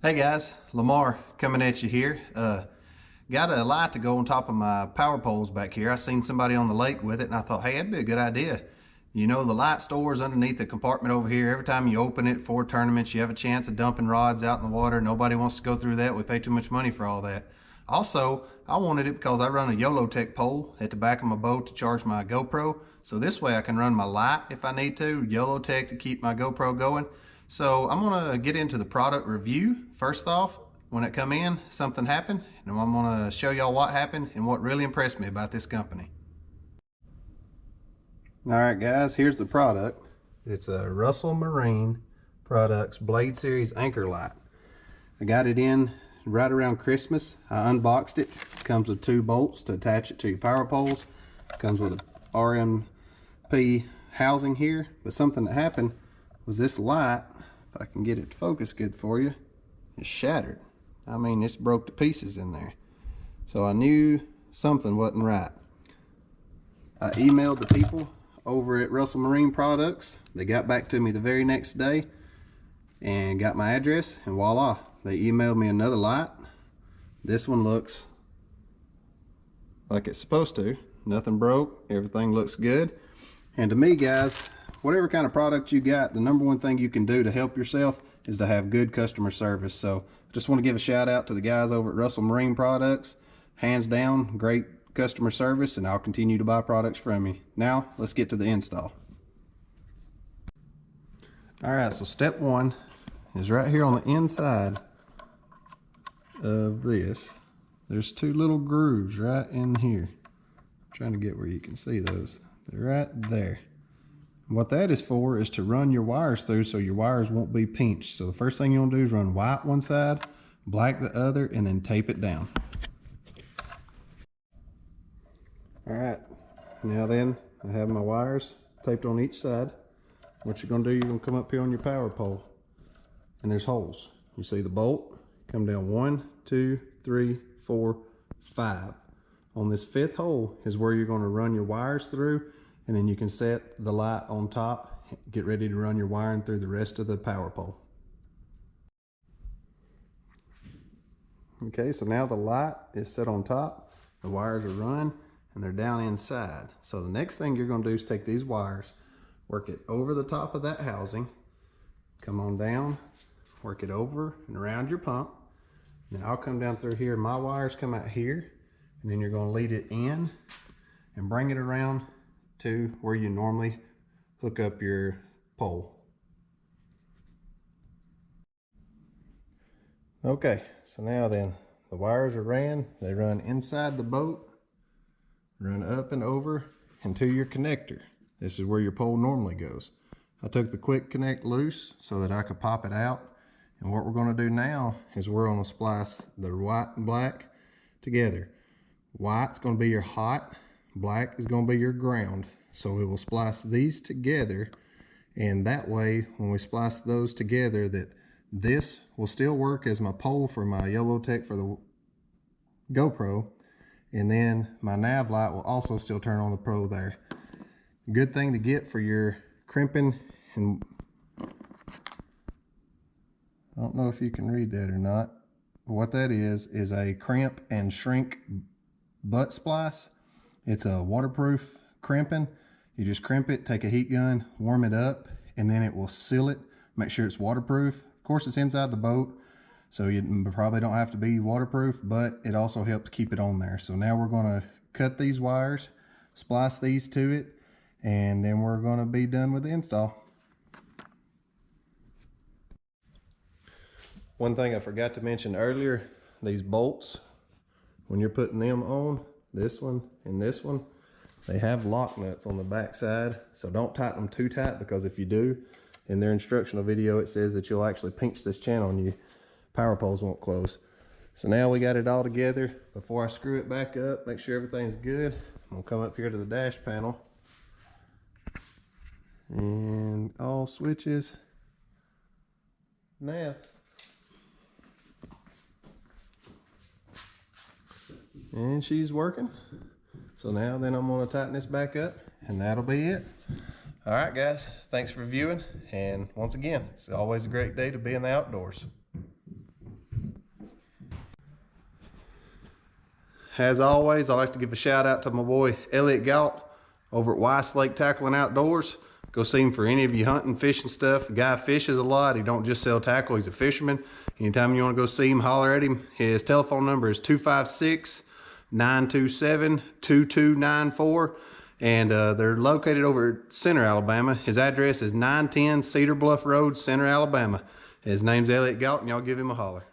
Hey guys, Lamar coming at you here. Got a light to go on top of my power poles back here. I seen somebody on the lake with it and I thought, hey, that'd be a good idea. You know, the light stores underneath the compartment over here. Every time you open it for tournaments, you have a chance of dumping rods out in the water. Nobody wants to go through that. We pay too much money for all that. Also, I wanted it because I run a YOLOTech pole at the back of my boat to charge my GoPro. So this way I can run my light if I need to, YOLOTech to keep my GoPro going. So I'm gonna get into the product review. First off, when it come in, something happened, and I'm gonna show y'all what happened and what really impressed me about this company. All right guys, here's the product. It's a Russell Marine Products Blade Series Anchor Light. I got it in right around Christmas. I unboxed it. Comes with 2 bolts to attach it to your power poles. Comes with a RMP housing here. But something that happened was this light, if I can get it to focus good for you, is shattered. I mean, it's broke to pieces in there. So I knew something wasn't right. I emailed the people over at Russell Marine Products. They got back to me the very next day and got my address, and voila, they emailed me another light. This one looks like it's supposed to. Nothing broke, everything looks good. And to me guys, whatever kind of product you got, the number one thing you can do to help yourself is to have good customer service. So I just want to give a shout out to the guys over at Russell Marine Products. Hands down, great customer service, and I'll continue to buy products from you. Now let's get to the install. Alright, so step 1 is right here on the inside of this. There's 2 little grooves right in here. I'm trying to get where you can see those. They're right there. What that is for is to run your wires through so your wires won't be pinched. So the first thing you want to do is run white one side, black the other, and then tape it down. Alright, now then I have my wires taped on each side. What you're going to do, you're going to come up here on your power pole, and there's holes. You see the bolt, come down 1, 2, 3, 4, 5. On this 5th hole is where you're going to run your wires through, and then you can set the light on top, get ready to run your wiring through the rest of the power pole. Okay, so now the light is set on top, the wires are run, and they're down inside. So the next thing you're going to do is take these wires, work it over the top of that housing, come on down, work it over and around your pump. Then I'll come down through here, my wires come out here, and then you're going to lead it in and bring it around to where you normally hook up your pole. Okay, so now then the wires are ran, they run inside the boat, run up and over and to your connector. This is where your pole normally goes. I took the quick connect loose so that I could pop it out, and what we're going to do now is we're going to splice the white and black together. White's going to be your hot, black is going to be your ground. So we will splice these together, and that way when we splice those together, that this will still work as my pole for my YOLOTech for the GoPro, and then my nav light will also still turn on the Pro there. Good thing to get for your crimping, and I don't know if you can read that or not. What that is a crimp and shrink butt splice. It's a waterproof crimping. You just crimp it, take a heat gun, warm it up, and then it will seal it. Make sure it's waterproof. Of course, it's inside the boat, so you probably don't have to be waterproof, but it also helps keep it on there. So now we're going to cut these wires, splice these to it, and then we're going to be done with the install. One thing I forgot to mention earlier, these bolts, when you're putting them on, this one and this one, they have lock nuts on the back side, so don't tighten them too tight, because if you do, in their instructional video it says that you'll actually pinch this channel and your power poles won't close. So now we got it all together. Before I screw it back up, make sure everything's good, I'm gonna come up here to the dash panel, and all switches, nav, and she's working. So now then I'm going to tighten this back up, and that'll be it. All right guys, thanks for viewing, and once again, it's always a great day to be in the outdoors. as always, I'd like to give a shout out to my boy Elliot Galt over at Weiss Lake Tackle and Outdoors. Go see him for any of you hunting, fishing stuff. The guy fishes a lot. He don't just sell tackle, he's a fisherman. Anytime you want to go see him, holler at him. His telephone number is 256-927-2294. And they're located over at Center, Alabama. His address is 910 Cedar Bluff Road, Center, Alabama. His name's Elliot Galt, and y'all give him a holler.